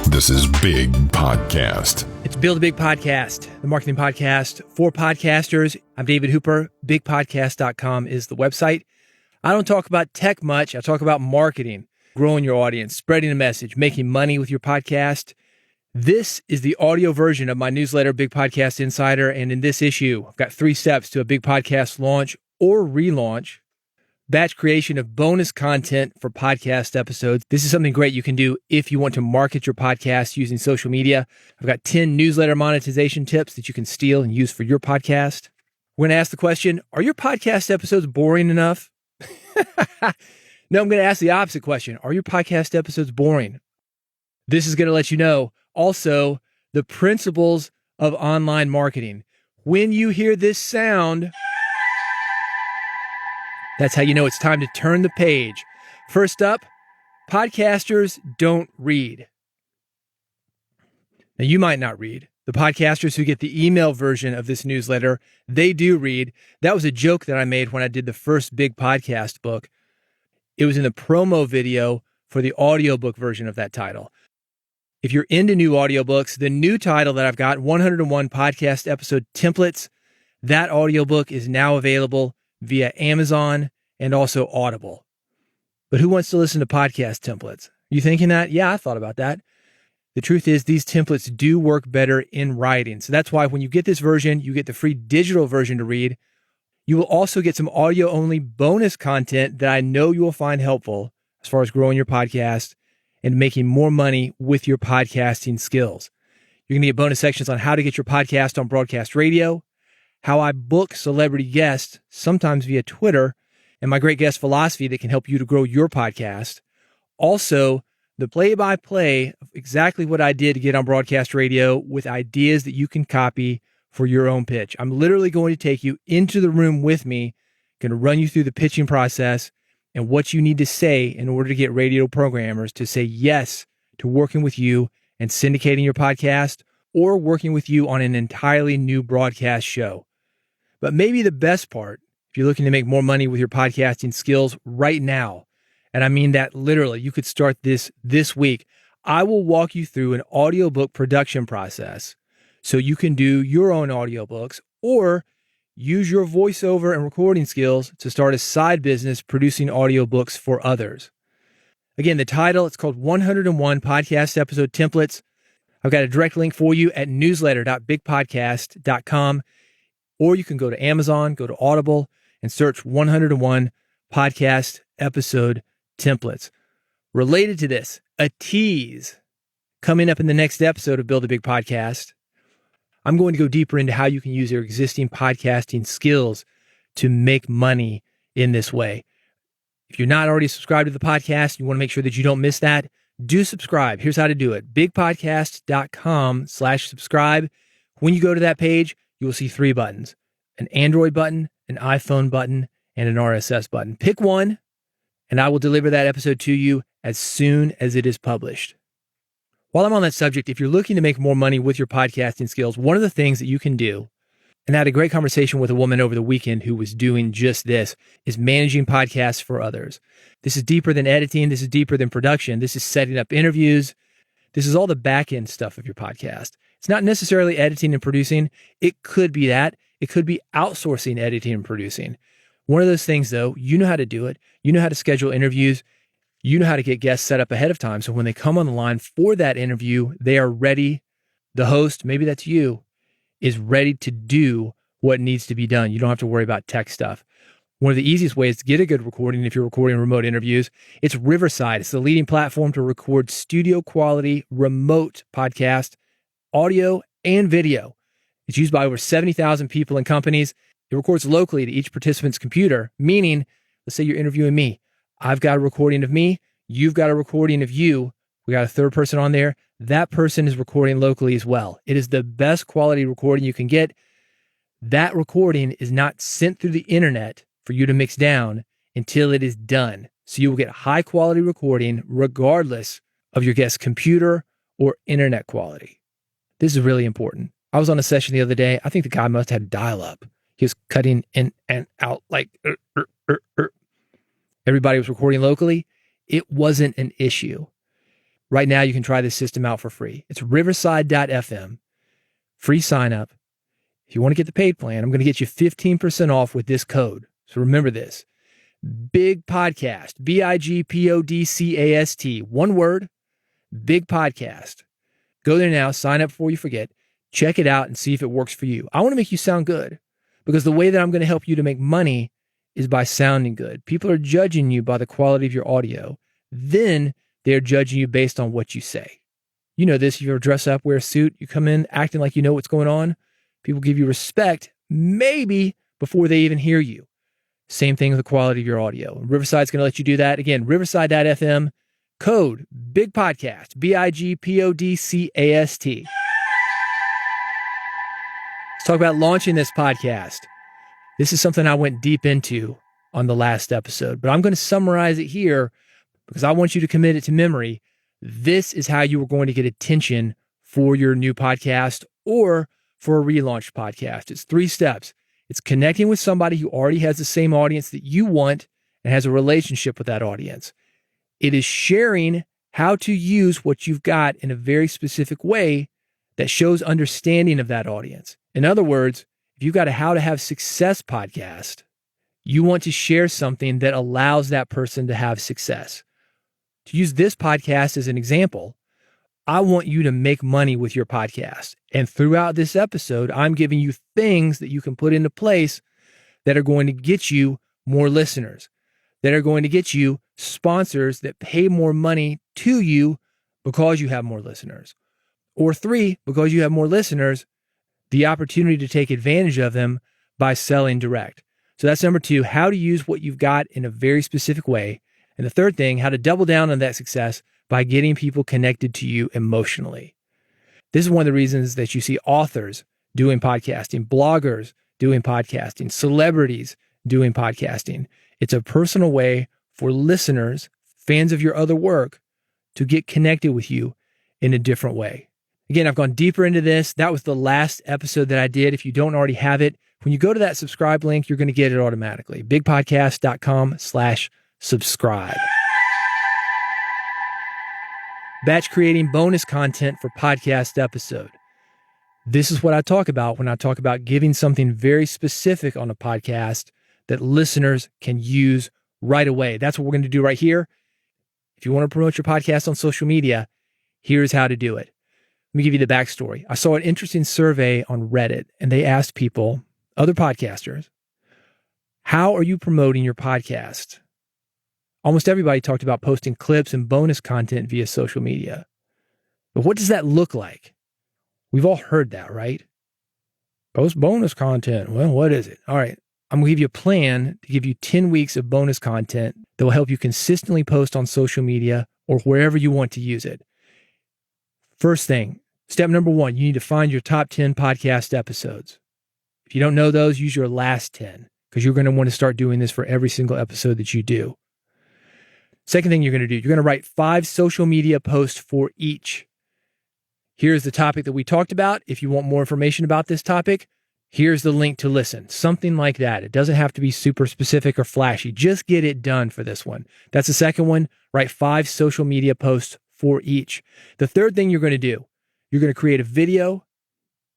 This is Big Podcast. It's Build a Big Podcast, the marketing podcast for podcasters. I'm David Hooper. BigPodcast.com is the website. I don't talk about tech much. I talk about marketing, growing your audience, spreading a message, making money with your podcast. This is the audio version of my newsletter, Big Podcast Insider. And in this issue, I've got 3 steps to a big podcast launch or relaunch. Batch creation of bonus content for podcast episodes. This is something great you can do if you want to market your podcast using social media. I've got 10 newsletter monetization tips that you can steal and use for your podcast. We're going to ask the question, are your podcast episodes boring enough? No, I'm going to ask the opposite question. Are your podcast episodes boring? This is going to let you know also the principles of online marketing. When you hear this sound, that's how you know it's time to turn the page. First up, podcasters don't read. Now, you might not read. The podcasters who get the email version of this newsletter, they do read. That was a joke that I made when I did the first big podcast book. It was in the promo video for the audiobook version of that title. If you're into new audiobooks, the new title that I've got, 101 Podcast Episode Templates, that audiobook is now available via Amazon and also Audible. But who wants to listen to podcast templates? You thinking that? Yeah, I thought about that. The truth is these templates do work better in writing. So that's why when you get this version, you get the free digital version to read. You will also get some audio-only bonus content that I know you will find helpful as far as growing your podcast and making more money with your podcasting skills. You're going to get bonus sections on how to get your podcast on broadcast radio, how I book celebrity guests, sometimes via Twitter, and my great guest philosophy that can help you to grow your podcast. Also, the play-by-play of exactly what I did to get on broadcast radio with ideas that you can copy for your own pitch. I'm literally going to take you into the room with me, going to run you through the pitching process and what you need to say in order to get radio programmers to say yes to working with you and syndicating your podcast or working with you on an entirely new broadcast show. But maybe the best part, if you're looking to make more money with your podcasting skills right now, and I mean that literally, you could start this week, I will walk you through an audiobook production process so you can do your own audiobooks or use your voiceover and recording skills to start a side business producing audiobooks for others. Again, the title, it's called 101 Podcast Episode Templates. I've got a direct link for you at newsletter.bigpodcast.com, or you can go to Amazon, go to Audible, and search 101 Podcast Episode Templates. Related to this, a tease coming up in the next episode of Build a Big Podcast. I'm going to go deeper into how you can use your existing podcasting skills to make money in this way. If you're not already subscribed to the podcast, you want to make sure that you don't miss that, do subscribe. Here's how to do it. bigpodcast.com/subscribe. When you go to that page, you will see 3 buttons, an Android button, an iPhone button, and an RSS button. Pick one, and I will deliver that episode to you as soon as it is published. While I'm on that subject, if you're looking to make more money with your podcasting skills, one of the things that you can do, and I had a great conversation with a woman over the weekend who was doing just this, is managing podcasts for others. This is deeper than editing. This is deeper than production. This is setting up interviews. This is all the back end stuff of your podcast. It's not necessarily editing and producing. It could be that. It could be outsourcing editing and producing. One of those things, though, you know how to do it. You know how to schedule interviews. You know how to get guests set up ahead of time. So when they come on the line for that interview, they are ready. The host, maybe that's you, is ready to do what needs to be done. You don't have to worry about tech stuff. One of the easiest ways to get a good recording, if you're recording remote interviews, it's Riverside. It's the leading platform to record studio quality remote podcast, audio and video. It's used by over 70,000 people and companies. It records locally to each participant's computer, meaning, let's say you're interviewing me. I've got a recording of me. You've got a recording of you. We got a third person on there. That person is recording locally as well. It is the best quality recording you can get. That recording is not sent through the internet for you to mix down until it is done. So you will get high quality recording regardless of your guest's computer or internet quality. This is really important. I was on a session the other day. I think the guy must have dial up. He was cutting in and out like Everybody was recording locally. It wasn't an issue. Right now, you can try this system out for free. It's riverside.fm, free sign up. If you want to get the paid plan, I'm going to get you 15% off with this code. So remember this, Big Podcast, BIGPODCAST, one word, Big Podcast. Go there now, sign up before you forget, check it out and see if it works for you. I want to make you sound good because the way that I'm going to help you to make money is by sounding good. People are judging you by the quality of your audio. Then they're judging you based on what you say. You know this, you ever dress up, wear a suit, you come in acting like you know what's going on. People give you respect, maybe before they even hear you. Same thing with the quality of your audio. Riverside's going to let you do that. Again, riverside.fm, code Big Podcast, BIGPODCAST. Let's talk about launching this podcast. This is something I went deep into on the last episode, but I'm going to summarize it here because I want you to commit it to memory. This is how you are going to get attention for your new podcast or for a relaunched podcast. It's 3 steps. It's connecting with somebody who already has the same audience that you want and has a relationship with that audience. It is sharing how to use what you've got in a very specific way that shows understanding of that audience. In other words, if you've got a How to Have Success podcast, you want to share something that allows that person to have success. To use this podcast as an example, I want you to make money with your podcast. And throughout this episode, I'm giving you things that you can put into place that are going to get you more listeners, that are going to get you sponsors that pay more money to you because you have more listeners. Or 3, because you have more listeners, the opportunity to take advantage of them by selling direct. So that's number 2, how to use what you've got in a very specific way. And the third thing, how to double down on that success by getting people connected to you emotionally. This is one of the reasons that you see authors doing podcasting, bloggers doing podcasting, celebrities doing podcasting. It's a personal way for listeners, fans of your other work, to get connected with you in a different way. Again, I've gone deeper into this. That was the last episode that I did. If you don't already have it, when you go to that subscribe link, you're going to get it automatically. bigpodcast.com/subscribe. Batch creating bonus content for podcast episode. This is what I talk about when I talk about giving something very specific on a podcast that listeners can use right away. That's what we're going to do right here. If you want to promote your podcast on social media, here's how to do it. Let me give you the backstory. I saw an interesting survey on Reddit, and they asked people, other podcasters, how are you promoting your podcast? Almost everybody talked about posting clips and bonus content via social media. But what does that look like? We've all heard that, right? Post bonus content. Well, what is it? All right. I'm going to give you a plan to give you 10 weeks of bonus content that will help you consistently post on social media or wherever you want to use it. First thing, step number 1, you need to find your top 10 podcast episodes. If you don't know those, use your last 10 because you're going to want to start doing this for every single episode that you do. Second thing you're going to do, you're going to write 5 social media posts for each. Here's the topic that we talked about. If you want more information about this topic, here's the link to listen. Something like that. It doesn't have to be super specific or flashy. Just get it done for this one. That's the second one. Write 5 social media posts for each. The third thing you're going to do, you're going to create a video,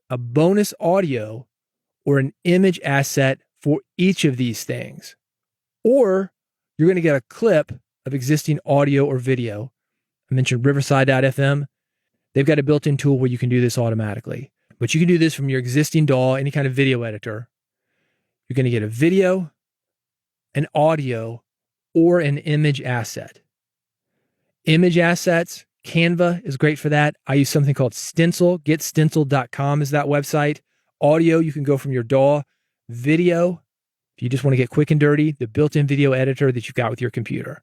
a bonus audio, or an image asset for each of these things. Or you're going to get a clip of existing audio or video. I mentioned riverside.fm. They've got a built-in tool where you can do this automatically. But you can do this from your existing DAW, any kind of video editor. You're going to get a video, an audio, or an image asset. Image assets, Canva is great for that. I use something called Stencil. Getstencil.com is that website. Audio, you can go from your DAW. Video, if you just want to get quick and dirty, the built-in video editor that you've got with your computer.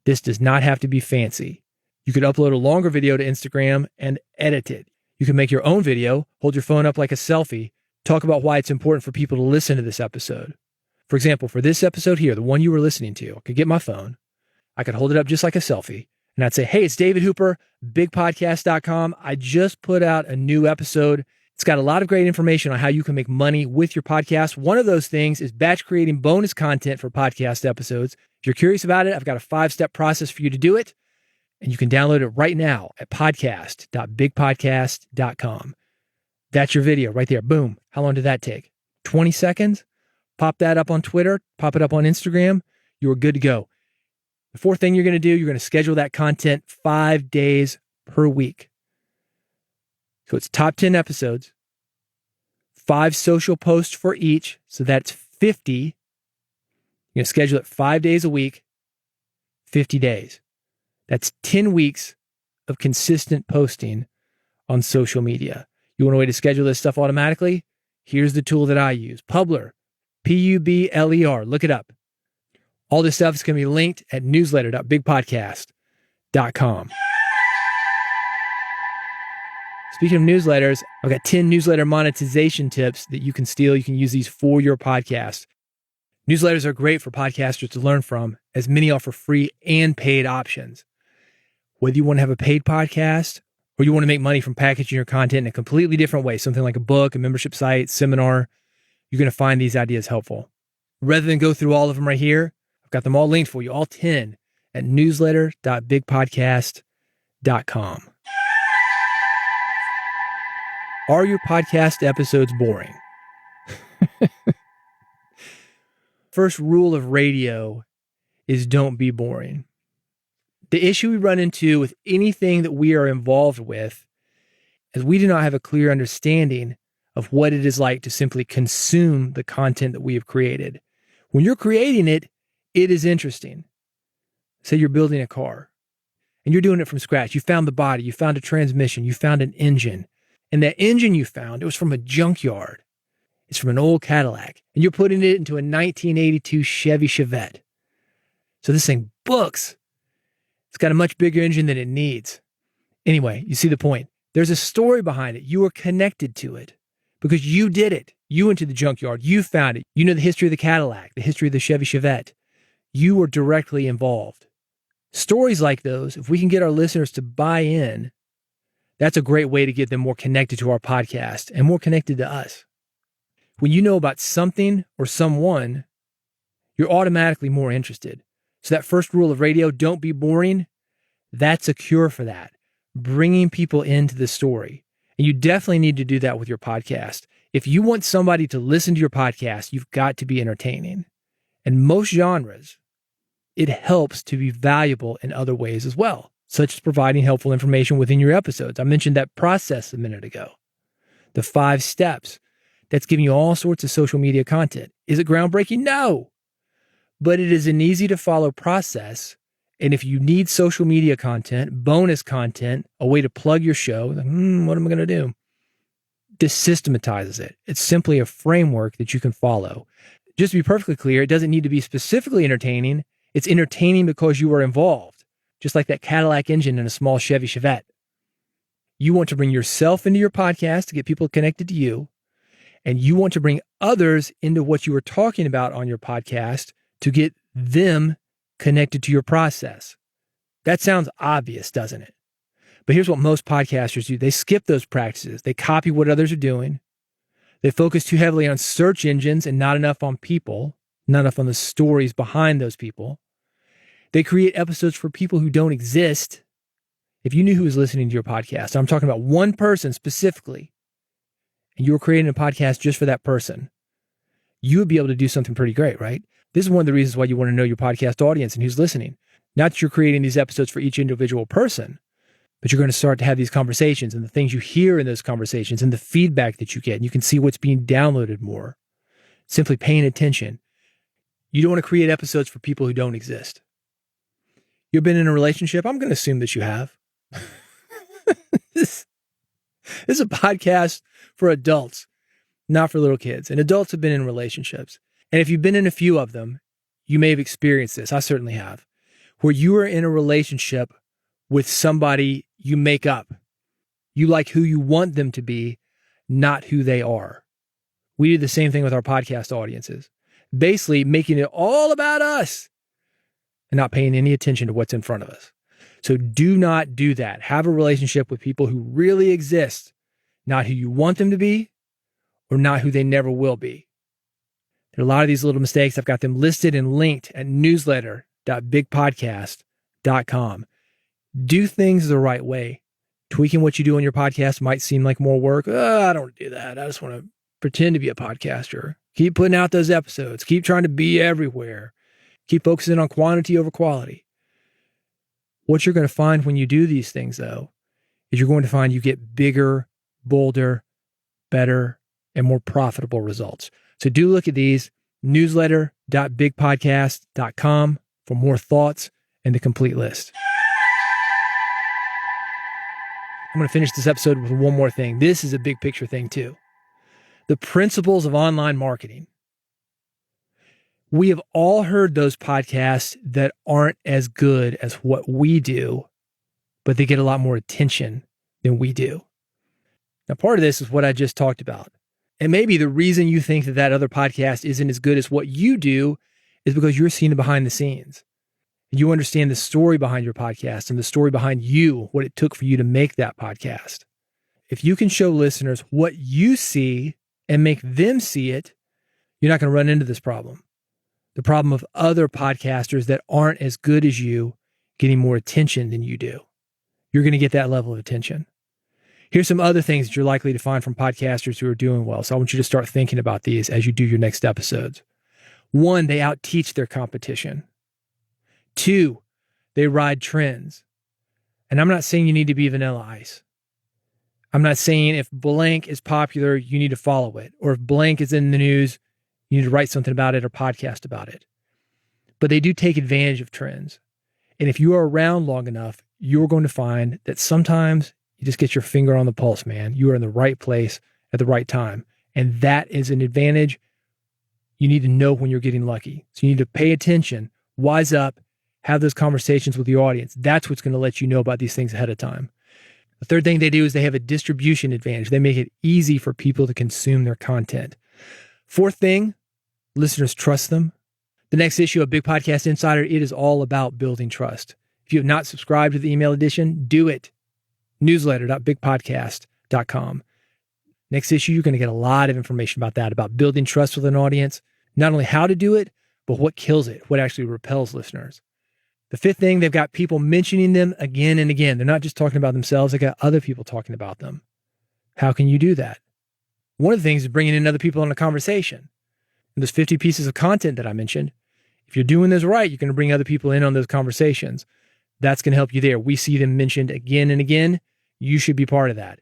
This does not have to be fancy. You could upload a longer video to Instagram and edit it. You can make your own video, hold your phone up like a selfie, talk about why it's important for people to listen to this episode. For example, for this episode here, the one you were listening to, I could get my phone, I could hold it up just like a selfie, and I'd say, hey, it's David Hooper, bigpodcast.com. I just put out a new episode. It's got a lot of great information on how you can make money with your podcast. One of those things is batch creating bonus content for podcast episodes. If you're curious about it, I've got a 5-step process for you to do it. And you can download it right now at podcast.bigpodcast.com. That's your video right there. Boom. How long did that take? 20 seconds? Pop that up on Twitter, pop it up on Instagram. You're good to go. The fourth thing you're going to do, you're going to schedule that content 5 days per week. So it's top 10 episodes, 5 social posts for each. So that's 50. You're going to schedule it 5 days a week, 50 days. That's 10 weeks of consistent posting on social media. You want a way to schedule this stuff automatically? Here's the tool that I use, Publer, Publer. Look it up. All this stuff is going to be linked at newsletter.bigpodcast.com. Speaking of newsletters, I've got 10 newsletter monetization tips that you can steal. You can use these for your podcast. Newsletters are great for podcasters to learn from, as many offer free and paid options. Whether you want to have a paid podcast or you want to make money from packaging your content in a completely different way, something like a book, a membership site, seminar, you're going to find these ideas helpful. Rather than go through all of them right here, I've got them all linked for you, all 10, at newsletter.bigpodcast.com. Are your podcast episodes boring? First rule of radio is don't be boring. The issue we run into with anything that we are involved with is we do not have a clear understanding of what it is like to simply consume the content that we have created. When you're creating it, it is interesting. Say you're building a car and you're doing it from scratch. You found the body, you found a transmission, you found an engine. And that engine you found, it was from a junkyard. It's from an old Cadillac. And you're putting it into a 1982 Chevy Chevette. So this thing books. It's got a much bigger engine than it needs. Anyway, you see the point. There's a story behind it. You are connected to it because you did it. You went to the junkyard. You found it. You know the history of the Cadillac, the history of the Chevy Chevette. You were directly involved. Stories like those, if we can get our listeners to buy in, that's a great way to get them more connected to our podcast and more connected to us. When you know about something or someone, you're automatically more interested. So that first rule of radio, don't be boring, that's a cure for that. Bringing people into the story. And you definitely need to do that with your podcast. If you want somebody to listen to your podcast, you've got to be entertaining. In most genres, it helps to be valuable in other ways as well, such as providing helpful information within your episodes. I mentioned that process a minute ago. The 5 steps. That's giving you all sorts of social media content. Is it groundbreaking? No. But it is an easy to follow process. And if you need social media content, bonus content, a way to plug your show, what am I going to do? This systematizes it. It's simply a framework that you can follow. Just to be perfectly clear, it doesn't need to be specifically entertaining. It's entertaining because you are involved, just like that Cadillac engine in a small Chevy Chevette. You want to bring yourself into your podcast to get people connected to you, and you want to bring others into what you are talking about on your podcast to get them connected to your process. That sounds obvious, doesn't it? But here's what most podcasters do. They skip those practices. They copy what others are doing. They focus too heavily on search engines and not enough on people, not enough on the stories behind those people. They create episodes for people who don't exist. If you knew who was listening to your podcast, I'm talking about one person specifically, and you were creating a podcast just for that person, you would be able to do something pretty great, right? This is one of the reasons why you want to know your podcast audience and who's listening. Not that you're creating these episodes for each individual person, but you're going to start to have these conversations and the things you hear in those conversations and the feedback that you get. And you can see what's being downloaded more. Simply paying attention. You don't want to create episodes for people who don't exist. You've been in a relationship? I'm going to assume that you have. This is a podcast for adults, not for little kids. And adults have been in relationships. And if you've been in a few of them, you may have experienced this. I certainly have. Where you are in a relationship with somebody you make up. You like who you want them to be, not who they are. We do the same thing with our podcast audiences. Basically making it all about us and not paying any attention to what's in front of us. So do not do that. Have a relationship with people who really exist, not who you want them to be or not who they never will be. There are a lot of these little mistakes. I've got them listed and linked at newsletter.bigpodcast.com. Do things the right way. Tweaking what you do on your podcast might seem like more work. I don't want to do that. I just want to pretend to be a podcaster. Keep putting out those episodes. Keep trying to be everywhere. Keep focusing on quantity over quality. What you're going to find when you do these things, though, is you're going to find you get bigger, bolder, better, and more profitable results. So do look at these, newsletter.bigpodcast.com for more thoughts and the complete list. I'm going to finish this episode with one more thing. This is a big picture thing too. The principles of online marketing. We have all heard those podcasts that aren't as good as what we do, but they get a lot more attention than we do. Now, part of this is what I just talked about. And maybe the reason you think that that other podcast isn't as good as what you do is because you're seeing the behind the scenes. You understand the story behind your podcast and the story behind you, what it took for you to make that podcast. If you can show listeners what you see and make them see it, you're not going to run into this problem. The problem of other podcasters that aren't as good as you getting more attention than you do. You're going to get that level of attention. Here's some other things that you're likely to find from podcasters who are doing well. So I want you to start thinking about these as you do your next episodes. 1, they out-teach their competition. 2, they ride trends. And I'm not saying you need to be Vanilla Ice. I'm not saying if blank is popular, you need to follow it. Or if blank is in the news, you need to write something about it or podcast about it. But they do take advantage of trends. And if you are around long enough, you're going to find that sometimes you just get your finger on the pulse, man. You are in the right place at the right time. And that is an advantage. You need to know when you're getting lucky. So you need to pay attention, wise up, have those conversations with your audience. That's what's going to let you know about these things ahead of time. The third thing they do is they have a distribution advantage. They make it easy for people to consume their content. Fourth thing, listeners trust them. The next issue of Big Podcast Insider, it is all about building trust. If you have not subscribed to the email edition, do it. Newsletter.bigpodcast.com. Next issue, you're going to get a lot of information about that, about building trust with an audience, not only how to do it, but what kills it, what actually repels listeners. The fifth thing, they've got people mentioning them again and again. They're not just talking about themselves. They got other people talking about them. How can you do that? One of the things is bringing in other people in a conversation. And those 50 pieces of content that I mentioned, if you're doing this right, you're going to bring other people in on those conversations. That's going to help you there. We see them mentioned again and again. You should be part of that.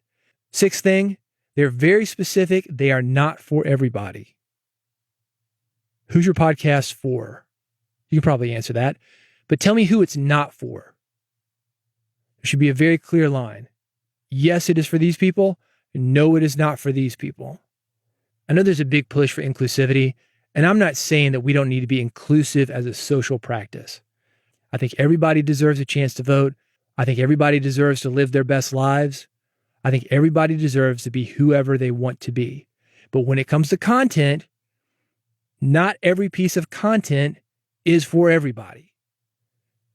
Sixth thing, they're very specific. They are not for everybody. Who's your podcast for? You can probably answer that. But tell me who it's not for. There should be a very clear line. Yes, it is for these people. No, it is not for these people. I know there's a big push for inclusivity, and I'm not saying that we don't need to be inclusive as a social practice. I think everybody deserves a chance to vote. I think everybody deserves to live their best lives. I think everybody deserves to be whoever they want to be. But when it comes to content, not every piece of content is for everybody.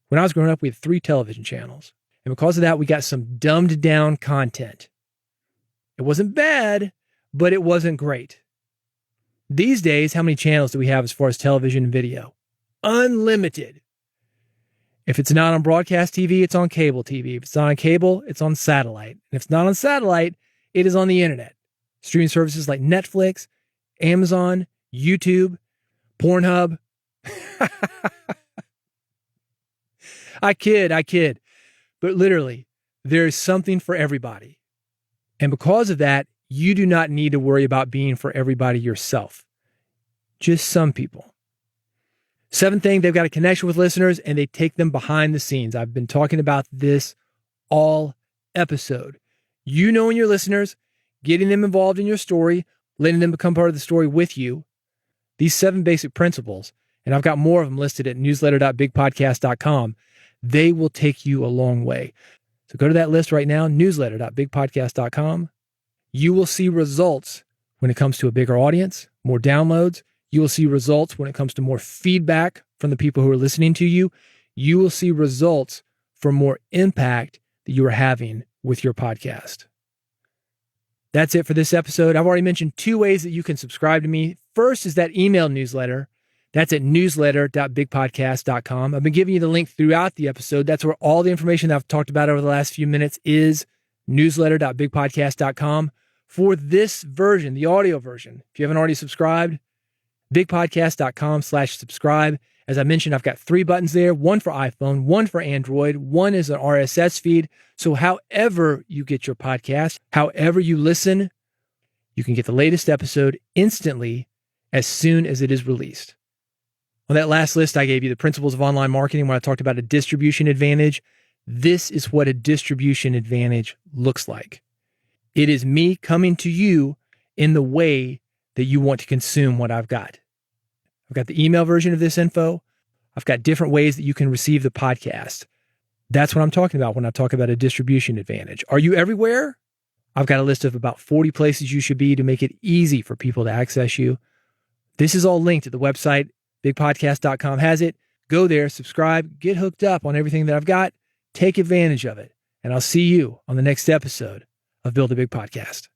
When I was growing up, we had 3 television channels. And because of that, we got some dumbed down content. It wasn't bad, but it wasn't great. These days, how many channels do we have as far as television and video? Unlimited. If it's not on broadcast TV, it's on cable TV. If it's not on cable, it's on satellite. And if it's not on satellite, it is on the internet. Streaming services like Netflix, Amazon, YouTube, Pornhub. I kid. But literally, there is something for everybody. And because of that, you do not need to worry about being for everybody yourself. Just some people. Seventh thing, they've got a connection with listeners and they take them behind the scenes. I've been talking about this all episode. You knowing your listeners, getting them involved in your story, letting them become part of the story with you. These 7 basic principles, and I've got more of them listed at newsletter.bigpodcast.com. They will take you a long way. So go to that list right now, newsletter.bigpodcast.com. You will see results when it comes to a bigger audience, more downloads. You will see results when it comes to more feedback from the people who are listening to you. You will see results for more impact that you are having with your podcast. That's it for this episode. I've already mentioned 2 ways that you can subscribe to me. First is that email newsletter. That's at newsletter.bigpodcast.com. I've been giving you the link throughout the episode. That's where all the information that I've talked about over the last few minutes is, newsletter.bigpodcast.com. For this version, the audio version, if you haven't already subscribed, bigpodcast.com/subscribe. As I mentioned, I've got 3 buttons there, one for iPhone, one for Android, one is an RSS feed. So however you get your podcast, however you listen, you can get the latest episode instantly as soon as it is released. On that last list, I gave you the principles of online marketing when I talked about a distribution advantage. This is what a distribution advantage looks like. It is me coming to you in the way that you want to consume what I've got. I've got the email version of this info. I've got different ways that you can receive the podcast. That's what I'm talking about when I talk about a distribution advantage. Are you everywhere? I've got a list of about 40 places you should be to make it easy for people to access you. This is all linked at the website. Bigpodcast.com has it. Go there, subscribe, get hooked up on everything that I've got. Take advantage of it. And I'll see you on the next episode of Build a Big Podcast.